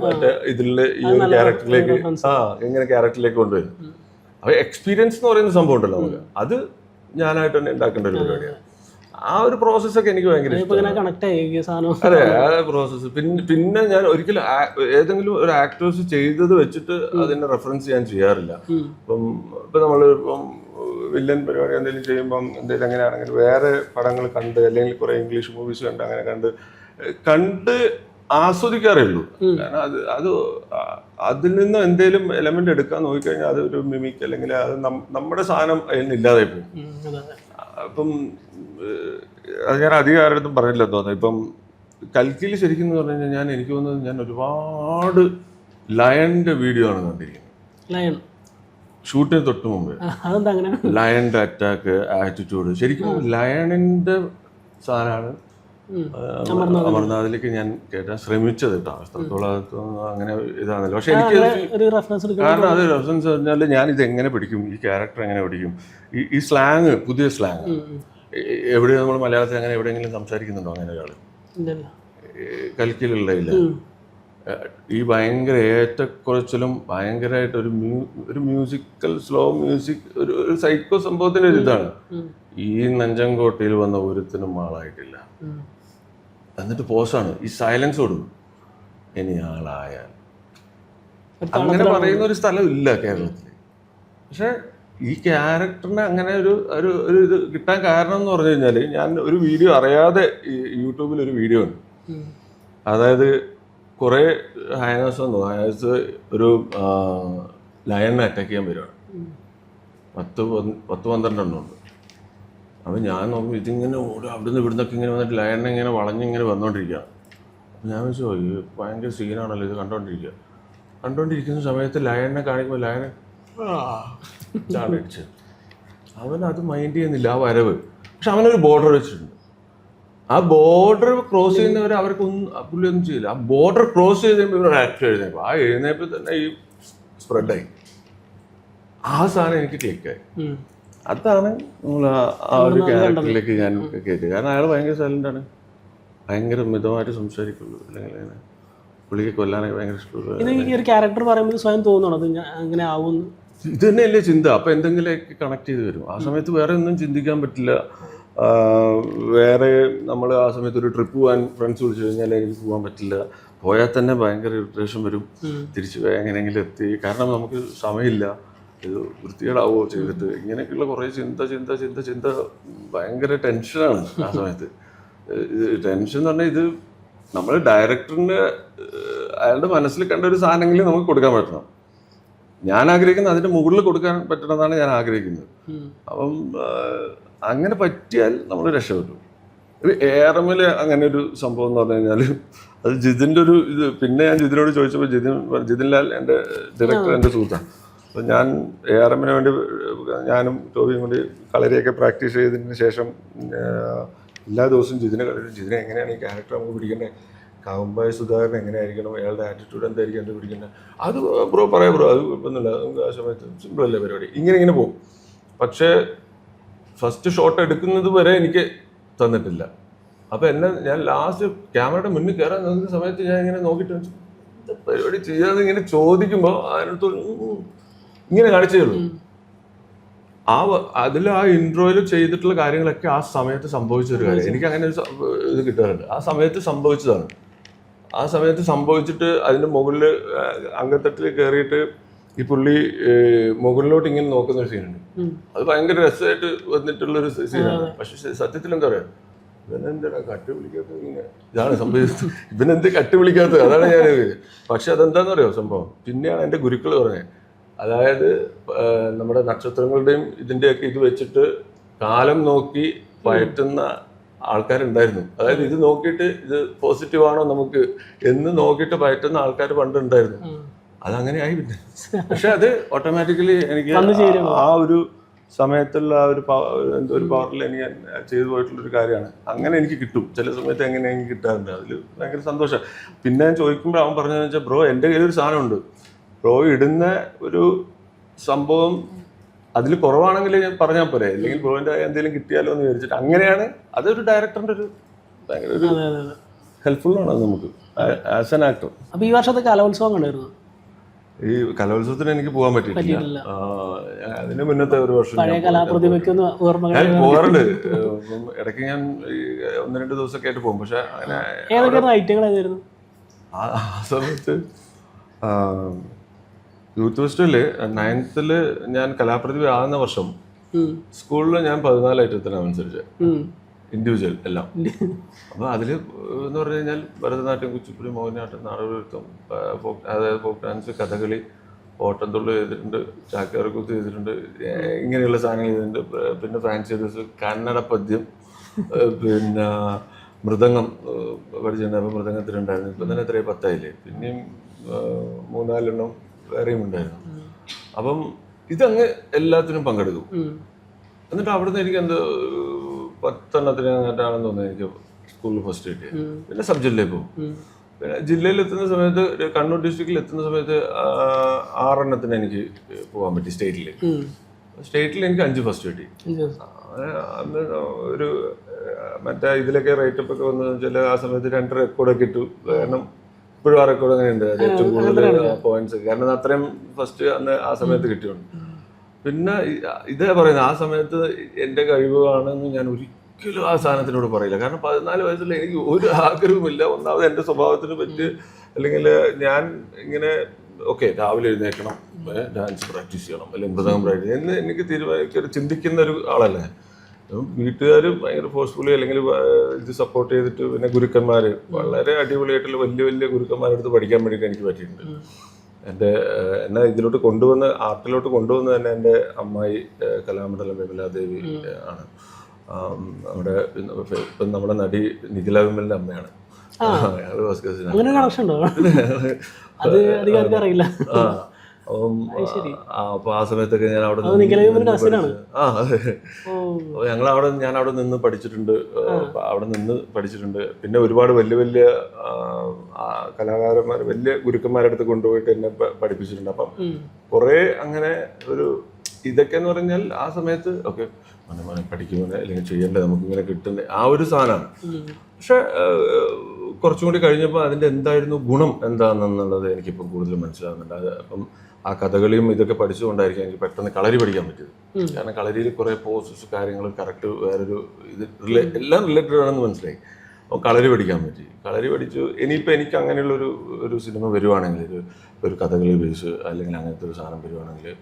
മറ്റേ ഇതിലുള്ള ഈ ഒരു ക്യാരക്ടറിലേക്ക് എങ്ങനെ ക്യാരക്ടറിലേക്ക് കൊണ്ടുവരും. അപ്പൊ എക്സ്പീരിയൻസ് എന്ന് പറയുന്ന സംഭവം ഉണ്ടല്ലോ നമുക്ക്, അത് ഞാനായിട്ട് തന്നെ ഉണ്ടാക്കേണ്ട ഒരു പരിപാടിയാണ്. ആ ഒരു പ്രോസസ്സൊക്കെ എനിക്ക് ഭയങ്കര ഇഷ്ടമാണ്. അതെ, ആ പ്രോസസ്സ്. പിന്നെ ഞാൻ ഒരിക്കലും ഏതെങ്കിലും ഒരു ആക്ടേഴ്സ് ചെയ്തത് വെച്ചിട്ട് അതിനെ റെഫറൻസ് ഞാൻ ചെയ്യാറില്ല. ഇപ്പം നമ്മൾ വില്ലൻ പരിപാടി എന്തെങ്കിലും ചെയ്യുമ്പം എന്തെങ്കിലും അങ്ങനെയാണെങ്കിൽ വേറെ പടങ്ങൾ കണ്ട് അല്ലെങ്കിൽ കുറെ ഇംഗ്ലീഷ് മൂവീസ് കണ്ട് അങ്ങനെ കണ്ട് ആസ്വദിക്കാറേ ഉള്ളൂ. കാരണം അത് അതിൽ നിന്ന് എന്തെങ്കിലും എലമെന്റ് എടുക്കാൻ നോക്കിക്കഴിഞ്ഞാൽ അത് ഒരു മിമിക് അല്ലെങ്കിൽ അത് നമ്മുടെ സാധനം അതിന് ഇല്ലാതെ പോകും. അപ്പം അത് ഞാൻ അധികം ആരുടെ പറഞ്ഞില്ലെന്ന് തോന്നുന്നു. ഇപ്പം കൽക്കിയിൽ ശരിക്കും എന്ന് പറഞ്ഞു കഴിഞ്ഞാൽ എനിക്ക് തോന്നുന്നത് ഞാൻ ഒരുപാട് ലയണിന്റെ വീഡിയോ ആണ് കണ്ടിരിക്കുന്നത്. ഷൂട്ടിന് തൊട്ട് മുമ്പ് ലയണിന്റെ അറ്റാക്ക്, ആറ്റിറ്റ്യൂഡ്, ശരിക്കും ലയണിന്റെ സാധനമാണ് അമർനാഥിലേക്ക് ഞാൻ കേട്ടാൻ ശ്രമിച്ചത് കേട്ടോ. അത്രത്തോളം അങ്ങനെ ഇതാണല്ലോ. പക്ഷെ എനിക്ക് കാരണം അത് റെഫറൻസ് പറഞ്ഞാൽ ഞാൻ ഇത് എങ്ങനെ പഠിക്കും, ഈ ക്യാരക്ടർ എങ്ങനെ പഠിക്കും, ഈ സ്ലാങ്, പുതിയ സ്ലാങ് എവിടെ നമ്മൾ മലയാളത്തിൽ അങ്ങനെ എവിടെയെങ്കിലും സംസാരിക്കുന്നുണ്ടോ അങ്ങനെ ഒരാൾ? കൽക്കിലുള്ള ഈ ഭയങ്കര ഏറ്റക്കുറച്ചിലും ഭയങ്കരമായിട്ട് ഒരു മ്യൂസിക്കൽ സ്ലോ മ്യൂസിക് ഒരു സൈക്കോ സംഭവത്തിന്റെ ഒരു ഇതാണ്. ഈ നഞ്ചങ്കോട്ടയിൽ വന്ന ഒരുത്തിനും ആളായിട്ടില്ല. എന്നിട്ട് പോസാണ് ഈ സൈലൻസ് കൊടുക്കും, ഇനി ആളായാൽ അങ്ങനെ പറയുന്ന ഒരു സ്ഥലം ഇല്ല കേരളത്തിൽ. പക്ഷെ ഈ ക്യാരക്ടറിന് അങ്ങനെ ഒരു ഇത് കിട്ടാൻ കാരണം എന്ന് പറഞ്ഞു കഴിഞ്ഞാൽ, ഞാൻ ഒരു വീഡിയോ അറിയാതെ യൂട്യൂബിൽ ഒരു വീഡിയോ ഉണ്ട്. അതായത് കുറേ ഹൈനസ് ഒരു ലയണിനെ അറ്റാക്ക് ചെയ്യാൻ വരുവാണ്. 10-12 എണ്ണം ഉണ്ട്. അപ്പം ഞാൻ നോക്കുമ്പോൾ ഇതിങ്ങനെ അവിടുന്ന് ഇവിടുന്നൊക്കെ ഇങ്ങനെ വന്നിട്ട് ലയണിനെ ഇങ്ങനെ വളഞ്ഞിങ്ങനെ വന്നുകൊണ്ടിരിക്കുകയാണ്. അപ്പം ഞാൻ വെച്ചോ ഇത് ഭയങ്കര സീനാണല്ലോ ഇത് കണ്ടുകൊണ്ടിരിക്കുന്ന സമയത്ത് ലയണിനെ കാണിക്കുമ്പോൾ ലയനെ ചാടിച്ച് അവൻ അത് മൈൻഡ് ചെയ്യുന്നില്ല ആ വരവ്. പക്ഷെ അവനൊരു ബോർഡർ വെച്ചിട്ടുണ്ട്. ആ ബോർഡർ ക്രോസ് ചെയ്യുന്നവരെ പുള്ളി ഒന്നും ചെയ്യില്ല. ആ ബോർഡർ ക്രോസ് ചെയ്ത് കഴിയുമ്പോൾ ഇവരുടെ ആക്ട് എഴുന്നേപ്പം ആ എഴുന്നേപ്പിൽ തന്നെ ഈ സ്പ്രെഡായി. ആ സാധനം എനിക്ക് ക്ലിക്കായി. അതാണ് നമ്മൾ ആ ഒരു ക്യാരക്ടറിലേക്ക് ഞാൻ കയറ്റി. കാരണം അയാൾ ഭയങ്കര സൈലൻ്റാണ്, ഭയങ്കര മിതമായിട്ട് സംസാരിക്കുള്ളൂ, അല്ലെങ്കിൽ അങ്ങനെ പുള്ളിക്ക് കൊല്ലാനൊക്കെ ഭയങ്കര ഇഷ്ടമുള്ളൂ. ഇത് ഈ ഒരു ക്യാരക്ടർ പറയുമ്പോൾ സ്വയം തോന്നണം അത് അങ്ങനെ ആവുമെന്ന്. ഇത് തന്നെയല്ലേ ചിന്ത. അപ്പം എന്തെങ്കിലുമൊക്കെ കണക്ട് ചെയ്ത് വരും. ആ സമയത്ത് വേറെ ഒന്നും ചിന്തിക്കാൻ പറ്റില്ല. വേറെ നമ്മൾ ആ സമയത്ത് ഒരു ട്രിപ്പ് പോകാൻ ഫ്രണ്ട്സ് വിളിച്ചു കഴിഞ്ഞാൽ എനിക്ക് പോകാൻ പറ്റില്ല. പോയാൽ തന്നെ ഭയങ്കര ഇറിറ്റേഷൻ വരും. തിരിച്ച് എങ്ങനെയെങ്കിലും എത്തി, കാരണം നമുക്ക് സമയമില്ല, ഇത് വൃത്തികേടാവോ ചെയ്തിട്ട്, ഇങ്ങനെയൊക്കെയുള്ള കുറേ ചിന്ത ഭയങ്കര ടെൻഷനാണ് ആ സമയത്ത്. ടെൻഷൻ എന്ന് പറഞ്ഞാൽ ഇത് നമ്മൾ ഡയറക്ടറിന് അയാളുടെ മനസ്സിൽ കണ്ട ഒരു സാധനങ്ങളിൽ നമുക്ക് കൊടുക്കാൻ പറ്റണം. ഞാൻ ആഗ്രഹിക്കുന്നത് അതിൻ്റെ മുകളിൽ കൊടുക്കാൻ പറ്റണമെന്നാണ് ഞാൻ ആഗ്രഹിക്കുന്നത്. അപ്പം അങ്ങനെ പറ്റിയാൽ നമ്മൾ രക്ഷപ്പെട്ടു. ഒരു ARMൽ അങ്ങനെ ഒരു സംഭവം എന്ന് പറഞ്ഞു കഴിഞ്ഞാൽ അത് ജിതിൻ്റെ ഒരു ഇത്. പിന്നെ ഞാൻ ജിതിനോട് ചോദിച്ചപ്പോൾ ജിതിൻ ലാൽ എൻ്റെ ഡയറക്ടർ, എൻ്റെ സുഹൃത്താണ്. അപ്പം ഞാൻ ARMന് വേണ്ടി ഞാനും ടോബിയും കൂടി കളരിയൊക്കെ പ്രാക്ടീസ് ചെയ്തതിന് ശേഷം എല്ലാ ദിവസവും ജിതിനെ എങ്ങനെയാണ് ഈ ക്യാരക്ടർ നമുക്ക് പിടിക്കേണ്ടത്, കാവുമ്പായ സുധാകരൻ എങ്ങനെയായിരിക്കണം, അയാളുടെ ആറ്റിറ്റ്യൂഡ് എന്തായിരിക്കും എൻ്റെ പിടിക്കേണ്ടത്, അത് ബ്രോ പറയാം ബ്രോ, അത് കുഴപ്പമൊന്നുമില്ല, നമുക്ക് ആ സമയത്ത് സിമ്പിളല്ലേ പരിപാടി, ഇങ്ങനെ പോകും. പക്ഷേ ഫസ്റ്റ് ഷോട്ട് എടുക്കുന്നത് വരെ എനിക്ക് തന്നിട്ടില്ല. അപ്പോൾ ഞാൻ ലാസ്റ്റ് ക്യാമറയുടെ മുന്നിൽ കയറാൻ നോക്കുന്ന സമയത്ത് ഞാൻ ഇങ്ങനെ നോക്കിയിട്ട് പരിപാടി ചെയ്യാതെ ഇങ്ങനെ ചോദിക്കുമ്പോൾ അതിനടുത്ത് ഇങ്ങനെ കാണിച്ചേ ഉള്ളൂ. അതിൽ ആ ഇൻട്രോയിൽ ചെയ്തിട്ടുള്ള കാര്യങ്ങളൊക്കെ ആ സമയത്ത് സംഭവിച്ചൊരു കാര്യം. എനിക്ക് അങ്ങനെ ഒരു ഇത് കിട്ടാറുണ്ട്. ആ സമയത്ത് സംഭവിച്ചതാണ്. ആ സമയത്ത് സംഭവിച്ചിട്ട് അതിൻ്റെ മുകളിൽ അങ്കത്തട്ടിൽ കയറിയിട്ട് ഈ പുള്ളി മുകളിലോട്ട് ഇങ്ങനെ നോക്കുന്ന ഒരു സീനുണ്ട്. അത് ഭയങ്കര രസമായിട്ട് വന്നിട്ടുള്ളൊരു സീനാണ്. പക്ഷെ സത്യത്തിൽ എന്താ പറയുക, ഇവനെന്താ കട്ട് വിളിക്കാത്തത്, ഇങ്ങനെ ഇതാണ് സംഭവിച്ചത്, ഇവനെന്ത് കട്ട് വിളിക്കാത്തത്, അതാണ് ഞാൻ. പക്ഷെ അതെന്താന്ന് പറയുമോ സംഭവം, പിന്നെയാണ് എൻ്റെ ഗുരുക്കൾ പറഞ്ഞത്. അതായത് നമ്മുടെ നക്ഷത്രങ്ങളുടെയും ഇതിൻ്റെയൊക്കെ ഇത് വെച്ചിട്ട് കാലം നോക്കി പയറ്റുന്ന ആൾക്കാരുണ്ടായിരുന്നു. അതായത് ഇത് നോക്കിയിട്ട് ഇത് പോസിറ്റീവാണോ നമുക്ക് എന്ന് നോക്കിയിട്ട് പയറ്റുന്ന ആൾക്കാർ പണ്ടുണ്ടായിരുന്നു. അതങ്ങനെ ആയി പിന്നെ. പക്ഷെ അത് ഓട്ടോമാറ്റിക്കലി എനിക്ക് ആ ഒരു സമയത്തുള്ള ആ ഒരു ഒരു പവറിൽ എനിക്ക് ചെയ്തു പോയിട്ടുള്ളൊരു കാര്യമാണ്. അങ്ങനെ എനിക്ക് കിട്ടും ചില സമയത്ത്, എങ്ങനെ എനിക്ക് കിട്ടാറുണ്ട്. അതിൽ ഭയങ്കര സന്തോഷം. പിന്നെ ഞാൻ ചോദിക്കുമ്പോൾ അവൻ പറഞ്ഞതെന്ന് വെച്ചാൽ, ബ്രോ എൻ്റെ കയ്യിലൊരു സാധനമുണ്ട്, ബ്രോ ഇടുന്ന ഒരു സംഭവം അതിൽ കുറവാണെങ്കിൽ ഞാൻ പറഞ്ഞാൽ പോരെ, അല്ലെങ്കിൽ ബ്രോയിൻ്റെ എന്തെങ്കിലും കിട്ടിയാലോ എന്ന് വിചാരിച്ചിട്ട്. അങ്ങനെയാണ് അതൊരു ഡയറക്ടറിൻ്റെ ഒരു ഭയങ്കര ഒരു ഹെൽപ്ഫുള്ളാണ് അത് നമുക്ക് ആസ് ആൻ ആക്ടർ. അപ്പോൾ ഈ വർഷത്തെ കലോത്സവം കണ്ടായിരുന്നു? ഈ കലോത്സവത്തിന് എനിക്ക് പോകാൻ പറ്റിയിട്ടില്ല. അതിന് മുന്നത്തെ ഒരു വർഷം ഞാൻ പോകാറുണ്ട്. ഇടയ്ക്ക് ഞാൻ 1-2 ദിവസമൊക്കെ ആയിട്ട് പോകും. പക്ഷെ അങ്ങനെ ആ സമയത്ത് യൂത്ത് ഫെസ്റ്റിവല് 9th ഞാൻ കലാപ്രതിഭ ആകുന്ന വർഷം സ്കൂളിൽ ഞാൻ 14 ഐറ്റത്തിനാണ് മത്സരിച്ചത്, ഇൻഡിവിജ്വൽ എല്ലാം. അപ്പോൾ അതിൽ എന്ന് പറഞ്ഞു കഴിഞ്ഞാൽ ഭരതനാട്യം, കുച്ചിപ്പുടി, മോഹിനിയാട്ടം, നാടകനൃത്തം, അതായത് ഫോക്ക് ഡാൻസ്, കഥകളി, ഓട്ടംതുള്ളൽ ചെയ്തിട്ടുണ്ട്, ചാക്യാർകൂത്ത് ചെയ്തിട്ടുണ്ട്, ഇങ്ങനെയുള്ള സാധനങ്ങൾ ചെയ്തിട്ടുണ്ട്. പിന്നെ ഫാൻസി ഡ്രസ്, കന്നഡ പദ്യം, പിന്നെ മൃദംഗം പഠിച്ചിട്ടുണ്ട്. അപ്പോൾ മൃദംഗത്തിലുണ്ടായിരുന്നു. ഇപ്പം തന്നെ എത്രയും 10 ആയില്ലേ. പിന്നെയും 3-4 എണ്ണം വേറെയും ഉണ്ടായിരുന്നു. അപ്പം ഇതങ്ങ് എല്ലാത്തിനും പങ്കെടുക്കും. എന്നിട്ട് അവിടുന്ന് എനിക്ക് എന്ത് 10 എണ്ണത്തിനാണെന്ന് തോന്നുന്നു എനിക്ക് സ്കൂളിൽ ഫസ്റ്റ് കിട്ടിയത്. പിന്നെ സബ് ജില്ലയിൽ പോകും. പിന്നെ ജില്ലയിൽ എത്തുന്ന സമയത്ത്, കണ്ണൂർ ഡിസ്ട്രിക്റ്റിൽ എത്തുന്ന സമയത്ത് 6 എണ്ണത്തിന് എനിക്ക് പോകാൻ പറ്റി. സ്റ്റേറ്റിൽ എനിക്ക് 5 ഫസ്റ്റ് കിട്ടി. അന്ന് ഒരു മറ്റേ ഇതിലൊക്കെ റേറ്റപ്പ് ഒക്കെ വന്നു വെച്ചാൽ ആ സമയത്ത് 2 റെക്കോർഡൊക്കെ ഇട്ടു. കാരണം ഇപ്പോഴും ആ റെക്കോർഡ് അങ്ങനെ ഉണ്ട്, അത് ഏറ്റവും കൂടുതൽ പോയിന്റ്സ്. കാരണം അത്രയും ഫസ്റ്റ് അന്ന് ആ സമയത്ത് കിട്ടിയുണ്ട്. പിന്നെ ഇതേ പറയുന്നത്, ആ സമയത്ത് എൻ്റെ കഴിവാണെന്ന് ഞാൻ ഒരിക്കലും ആ സാധനത്തിനോട് പറയില്ല. കാരണം 14 വയസ്സുള്ള എനിക്ക് ഒരു ആഗ്രഹവുമില്ല. ഒന്നാമത് എൻ്റെ സ്വഭാവത്തിന് പറ്റി, അല്ലെങ്കിൽ ഞാൻ ഇങ്ങനെ രാവിലെ എഴുന്നേൽക്കണം, ഡാൻസ് പ്രാക്ടീസ് ചെയ്യണം, അല്ലെങ്കിൽ മൃദംഗം പ്രാക്ടീസ് എന്ന് എനിക്ക് ചിന്തിക്കുന്ന ഒരു ആളല്ലേ. വീട്ടുകാർ ഭയങ്കര ഫോഴ്സ്ഫുള്ളി അല്ലെങ്കിൽ ഇത് സപ്പോർട്ട് ചെയ്തിട്ട്, പിന്നെ ഗുരുക്കന്മാർ വളരെ അടിപൊളിയായിട്ടുള്ള വലിയ വലിയ ഗുരുക്കന്മാരെടുത്ത് പഠിക്കാൻ വേണ്ടിയിട്ട് എനിക്ക് പറ്റിയിട്ടുണ്ട്. എന്നെ ഇതിലോട്ട് ആർട്ടിലോട്ട് കൊണ്ടുവന്നത് തന്നെ എൻ്റെ അമ്മായി കലാമണ്ഡലം വിമലാദേവി ആണ്. നമ്മുടെ നടി നിഖില വിമലിൻ്റെ അമ്മയാണ്. അപ്പൊ ആ സമയത്തൊക്കെ ഞാൻ അവിടെ ഞാൻ അവിടെ നിന്ന് പഠിച്ചിട്ടുണ്ട്. പിന്നെ ഒരുപാട് വലിയ വലിയ കലാകാരന്മാർ, വലിയ ഗുരുക്കന്മാരുടെ അടുത്ത് കൊണ്ടുപോയിട്ട് എന്നെ പഠിപ്പിച്ചിട്ടുണ്ട്. അപ്പം കുറെ അങ്ങനെ ഒരു ഇതൊക്കെ എന്ന് പറഞ്ഞാൽ ആ സമയത്ത് ഓക്കെ മോനെ പഠിക്കുമ്പോൾ അല്ലെങ്കിൽ ചെയ്യേണ്ടത് നമുക്കിങ്ങനെ കിട്ടുന്ന ആ ഒരു സാധനമാണ്. പക്ഷെ കുറച്ചും കൂടി കഴിഞ്ഞപ്പോൾ അതിൻ്റെ എന്തായിരുന്നു ഗുണം എന്താണെന്നുള്ളത് എനിക്കിപ്പം കൂടുതൽ മനസ്സിലാകുന്നുണ്ട്. അത് അപ്പം ആ കഥകളിയും ഇതൊക്കെ പഠിച്ചുകൊണ്ടായിരിക്കും എനിക്ക് പെട്ടെന്ന് കളരി പഠിക്കാൻ പറ്റിയത്. കാരണം കളരിയിൽ കുറേ പോസ്റ്റസ് കാര്യങ്ങൾ കറക്റ്റ് വേറൊരു ഇത് എല്ലാം റിലേറ്റഡ് ആണെന്ന് മനസ്സിലായി. അപ്പോൾ കളരി പഠിക്കാൻ പറ്റി. കളരി പഠിച്ചു. ഇനിയിപ്പോൾ എനിക്ക് അങ്ങനെയുള്ളൊരു സിനിമ വരുവാണെങ്കിൽ ഒരു കഥകളി ബേസ് അല്ലെങ്കിൽ അങ്ങനത്തെ ഒരു സാധനം വരുവാണെങ്കിൽ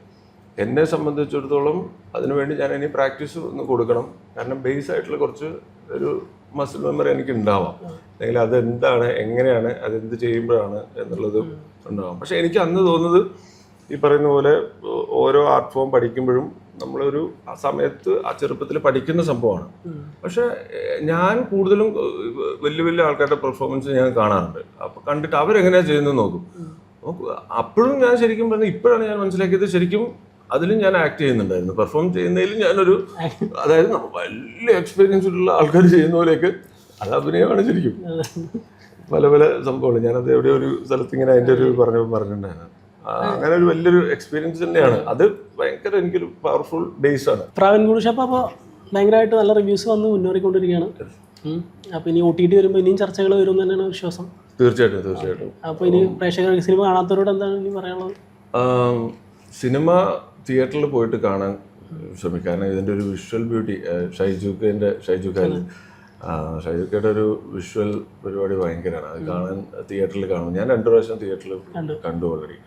എന്നെ സംബന്ധിച്ചിടത്തോളം അതിനുവേണ്ടി ഞാൻ ഇനി പ്രാക്ടീസ് ഒന്ന് കൊടുക്കണം. കാരണം ബേസ് ആയിട്ടുള്ള കുറച്ച് ഒരു മസിൽ മെമ്മറി എനിക്ക് ഉണ്ടാവാം. അല്ലെങ്കിൽ അതെന്താണ്, എങ്ങനെയാണ്, അതെന്ത് ചെയ്യുമ്പോഴാണ് എന്നുള്ളത് ഉണ്ടാവാം. പക്ഷെ എനിക്ക് അന്ന് തോന്നുന്നത് ഈ പറയുന്ന പോലെ ഓരോ ആർട്ട് ഫോം പഠിക്കുമ്പോഴും നമ്മളൊരു ആ സമയത്ത് ആ ചെറുപ്പത്തിൽ പഠിക്കുന്ന സംഭവമാണ്. പക്ഷെ ഞാൻ കൂടുതലും വലിയ വലിയ ആൾക്കാരുടെ പെർഫോമൻസ് ഞാൻ കാണാറുണ്ട്. അപ്പോൾ കണ്ടിട്ട് അവരെങ്ങനെയാണ് ചെയ്യുന്നത് നോക്കും. അപ്പോഴും ഞാൻ ശരിക്കും പറഞ്ഞാൽ ഇപ്പോഴാണ് ഞാൻ മനസ്സിലാക്കിയത് ശരിക്കും അതിലും ഞാൻ ആക്ട് ചെയ്യുന്നുണ്ടായിരുന്നു. പെർഫോം ചെയ്യുന്നതിലും ഞാനൊരു അതായത് വലിയ എക്സ്പീരിയൻസ് ഉള്ള ആൾക്കാർ ചെയ്യുന്ന പോലെയൊക്കെ അത് അഭിനയമാണ് ശരിക്കും. പല പല സംഭവങ്ങൾ ഞാനത് എവിടെ ഒരു സ്ഥലത്ത് ഇങ്ങനെ അതിൻ്റെ ഒരു പറഞ്ഞിട്ടുണ്ടായിരുന്നു. അങ്ങനെ ഒരു വലിയൊരു എക്സ്പീരിയൻസ് തന്നെയാണ് അത്. ഭയങ്കര എനിക്കൊരു പവർഫുൾ ബേസ് ആണ്. പ്രാവൻകൂട് ഷാപ്പ് അപ്പോൾ ഭയങ്കരമായിട്ട് നല്ല റിവ്യൂസ് വന്ന് മുന്നേറിക്കൊണ്ടിരിക്കുകയാണ്. അപ്പോൾ ഇനി OTT വരുമ്പോൾ ഇനിയും ചർച്ചകൾ വരും തന്നെയാണ് വിശ്വാസം. തീർച്ചയായിട്ടും. അപ്പോൾ ഇനി പ്രേക്ഷകർക്ക് സിനിമ കാണാത്തവരോട് എന്താണ് ഇനി പറയാനുള്ളത്? സിനിമ തിയേറ്ററിൽ പോയിട്ട് കാണാൻ ശ്രമിക്കുക. കാരണം ഇതിൻ്റെ ഒരു വിഷ്വൽ ബ്യൂട്ടി ഷൈജുക്കയുടെ ഒരു വിഷ്വൽ പരിപാടി ഭയങ്കരമാണ്. അത് കാണാൻ തിയേറ്ററിൽ കാണും. ഞാൻ 2 പ്രാവശ്യം തിയേറ്ററിൽ കണ്ടു ഓൾറെഡി.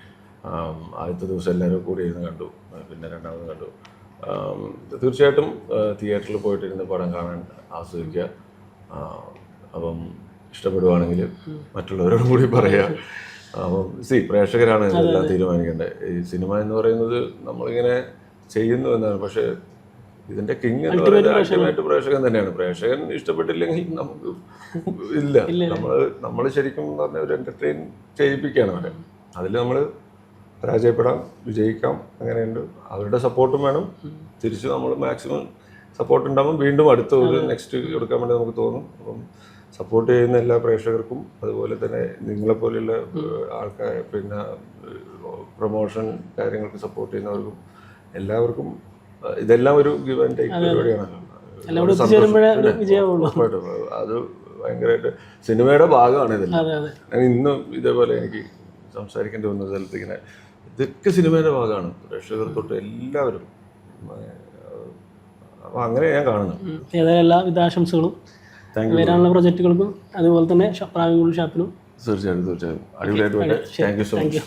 ആദ്യത്തെ ദിവസം എല്ലാവരും കൂടി ഇരുന്ന് കണ്ടു, പിന്നെ രണ്ടാമത് കണ്ടു. തീർച്ചയായിട്ടും തിയേറ്ററിൽ പോയിട്ടിരുന്ന് പടം കാണാൻ ആസ്വദിക്കുക. അപ്പം ഇഷ്ടപ്പെടുവാണെങ്കിൽ മറ്റുള്ളവരോടും കൂടി പറയുക. അപ്പം പ്രേക്ഷകരാണ് ഇതെല്ലാം തീരുമാനിക്കേണ്ടത്. ഈ സിനിമ എന്ന് പറയുന്നത് നമ്മളിങ്ങനെ ചെയ്യുന്നു എന്നാണ്. പക്ഷേ ഇതിന്റെ കിങ് എന്ന് പറയുന്നത് അൾട്ടിമേറ്റ് പ്രേക്ഷകൻ തന്നെയാണ്. പ്രേക്ഷകൻ ഇഷ്ടപ്പെട്ടില്ലെങ്കിൽ നമുക്ക് ഇല്ല. നമ്മൾ ശരിക്കും പറഞ്ഞ ഒരു എന്റർടൈൻ ചെയ്യിപ്പിക്കുകയാണ് അവരെ. അതിൽ നമ്മൾ പരാജയപ്പെടാം, വിജയിക്കാം, അങ്ങനെയുണ്ട്. അവരുടെ സപ്പോർട്ടും വേണം. തിരിച്ച് നമ്മൾ മാക്സിമം സപ്പോർട്ട് ഉണ്ടാകും. വീണ്ടും അടുത്ത ഒരു നെക്സ്റ്റ് എടുക്കാൻ വേണ്ടി നമുക്ക് തോന്നും. അപ്പം സപ്പോർട്ട് ചെയ്യുന്ന എല്ലാ പ്രേക്ഷകർക്കും അതുപോലെ തന്നെ നിങ്ങളെപ്പോലെയുള്ള ആൾക്കാർ, പിന്നെ പ്രൊമോഷൻ കാര്യങ്ങൾക്ക് സപ്പോർട്ട് ചെയ്യുന്നവർക്കും എല്ലാവർക്കും ഇതെല്ലാം ഒരു ഗിവ് ആൻഡ് ടേക്ക് പരിപാടിയാണല്ലോ. അത് ഭയങ്കരമായിട്ട് സിനിമയുടെ ഭാഗമാണ് ഇതെല്ലാം. ഞാൻ ഇന്നും ഇതേപോലെ എനിക്ക് സംസാരിക്കേണ്ടി വന്ന സ്ഥലത്ത് ഇങ്ങനെ ഇതൊക്കെ സിനിമയുടെ ഭാഗമാണ്. പ്രേക്ഷകർ തൊട്ട് എല്ലാവരും. അപ്പോൾ അങ്ങനെ ഞാൻ കാണുന്നത്. എല്ലാവിധ ആശംസകളും വരാനുള്ള പ്രൊജക്റ്റുകൾക്കും അതുപോലെ തന്നെ പ്രാവൻകൂട് ഷാപ്പിനും. തീർച്ചയായിട്ടും അടിപൊളിയായിട്ട്. Thank you so much.